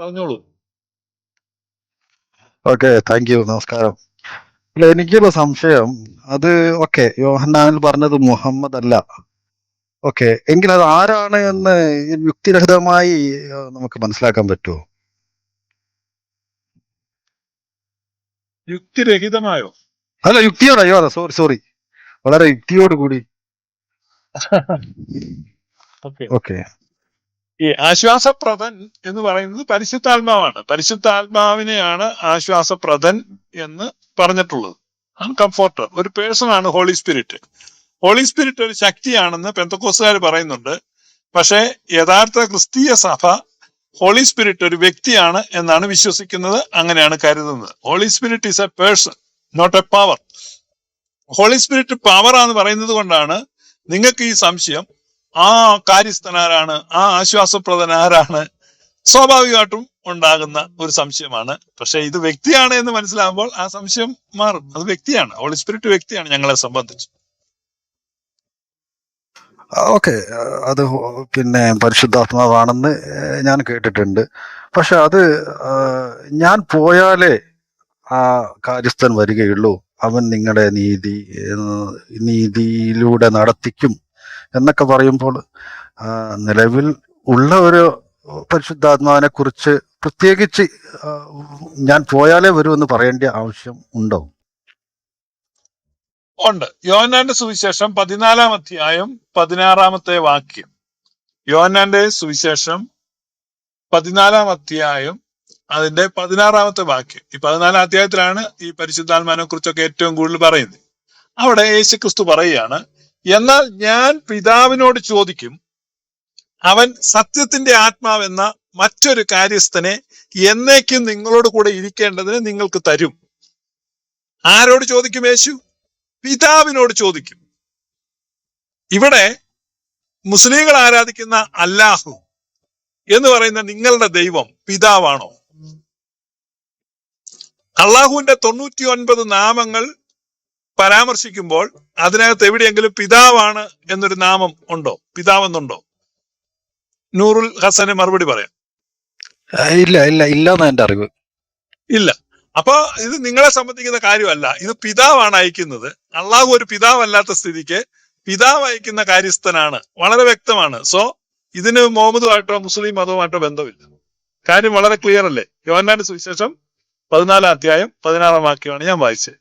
പറഞ്ഞോളൂ. Okay, thank you, നമസ്കാരം. അല്ല, എനിക്കുള്ള സംശയം അത് ഓക്കെ, യോഹന്നാനിൽ പറഞ്ഞത് മുഹമ്മദ് അല്ല. ഓക്കെ, എങ്കിൽ അത് ആരാണ് എന്ന് യുക്തിരഹിതമായി നമുക്ക് മനസ്സിലാക്കാൻ പറ്റുമോ? യുക്തിരഹിതമായോ? അല്ല, യുക്തിയോടെ, അയ്യോ സോറി സോറി, വളരെ യുക്തിയോട് കൂടി. ഓക്കെ, ഓക്കെ, ഈ ആശ്വാസപ്രദൻ എന്ന് പറയുന്നത് പരിശുദ്ധാത്മാവാണ്. പരിശുദ്ധാത്മാവിനെയാണ് ആശ്വാസപ്രദൻ എന്ന് പറഞ്ഞിട്ടുള്ളത്. കംഫോർട്ടർ ഒരു പേഴ്സൺ ആണ് ഹോളി സ്പിരിറ്റ്. ഹോളി സ്പിരിറ്റ് ഒരു ശക്തിയാണെന്ന് പെന്തക്കോസ്തുകാർ പറയുന്നുണ്ട്. പക്ഷേ യഥാർത്ഥ ക്രിസ്തീയ സഭ ഹോളി സ്പിരിറ്റ് ഒരു വ്യക്തിയാണ് എന്നാണ് വിശ്വസിക്കുന്നത്, അങ്ങനെയാണ് കരുതുന്നത്. Holy Spirit is a person, not a power. Holy Spirit പവറാന്ന് പറയുന്നത് കൊണ്ടാണ് നിങ്ങൾക്ക് ഈ സംശയം. ആ കാര്യസ്ഥൻ ആരാണ്, ആ ആശ്വാസപ്രദൻ ആരാണ്, സ്വാഭാവികമായിട്ടും ഉണ്ടാകുന്ന ഒരു സംശയമാണ്. പക്ഷെ ഇത് വ്യക്തിയാണ് എന്ന് മനസ്സിലാകുമ്പോൾ ആ സംശയം മാറും. അത് വ്യക്തിയാണ്, ഹോളി സ്പിരിറ്റ് വ്യക്തിയാണ് ഞങ്ങളെ സംബന്ധിച്ച്. ഓക്കെ, അത് പിന്നെ പരിശുദ്ധാത്മാവാണെന്ന് ഞാൻ കേട്ടിട്ടുണ്ട്. പക്ഷെ അത് ഞാൻ പോയാലേ ആ കാര്യസ്ഥൻ വരികയുള്ളൂ, അവൻ നിങ്ങളെ നീതിയിലൂടെ നടത്തിക്കും എന്നൊക്കെ പറയുമ്പോൾ നിലവിൽ ഉള്ള ഒരു പരിശുദ്ധാത്മാവിനെ കുറിച്ച് പ്രത്യേകിച്ച് ഞാൻ പോയാലേ വരുമെന്ന് പറയേണ്ട ആവശ്യം ഉണ്ടോ? ഉണ്ട്. യോഹന്നാന്റെ സുവിശേഷം 14-ാം അധ്യായം 16-ാമത്തെ വാക്യം. യോഹന്നാന്റെ സുവിശേഷം 14-ാം അധ്യായം അതിന്റെ 16-ാമത്തെ വാക്യം. ഈ 14-ാം അധ്യായത്തിലാണ് ഈ പരിശുദ്ധാത്മാവിനെ കുറിച്ചൊക്കെ ഏറ്റവും കൂടുതൽ പറയുന്നത്. അവിടെ യേശുക്രിസ്തു പറയുകയാണ്, എന്നാൽ ഞാൻ പിതാവിനോട് ചോദിക്കും, അവൻ സത്യത്തിന്റെ ആത്മാവെന്ന മറ്റൊരു കാര്യസ്ഥനെ എന്നേക്കും നിങ്ങളോട് കൂടെ ഇരിക്കേണ്ടതിന് നിങ്ങൾക്ക് തരും. ആരോട് ചോദിക്കും യേശു? പിതാവിനോട് ചോദിക്കും. ഇവിടെ മുസ്ലിങ്ങൾ ആരാധിക്കുന്ന അല്ലാഹു എന്ന് പറയുന്ന നിങ്ങളുടെ ദൈവം പിതാവാണോ? അള്ളാഹുവിന്റെ 99 നാമങ്ങൾ പരാമർശിക്കുമ്പോൾ അതിനകത്ത് എവിടെയെങ്കിലും പിതാവാണ് എന്നൊരു നാമം ഉണ്ടോ? പിതാവെന്നുണ്ടോ? നൂറുൽ ഹസന് മറുപടി പറയാം. ഇല്ല ഇല്ല ഇല്ലെന്ന് എന്റെ അറിവ്. ഇല്ല. അപ്പൊ ഇത് നിങ്ങളെ സംബന്ധിക്കുന്ന കാര്യമല്ല, ഇത് പിതാവാണ് അയക്കുന്നത്. അള്ളാഹു ഒരു പിതാവല്ലാത്ത സ്ഥിതിക്ക് പിതാവ് അയക്കുന്ന കാര്യസ്ഥനാണ്, വളരെ വ്യക്തമാണ്. സോ ഇതിന് മുഹമ്മദുമായിട്ടോ മുസ്ലിം മതവുമായിട്ടോ ബന്ധമില്ല. കാര്യം വളരെ ക്ലിയർ അല്ലേ? യോഹന്നാന്റെ സുവിശേഷം 14-ാം അധ്യായം 16-ാം വാക്യമാണ് ഞാൻ വായിച്ചത്.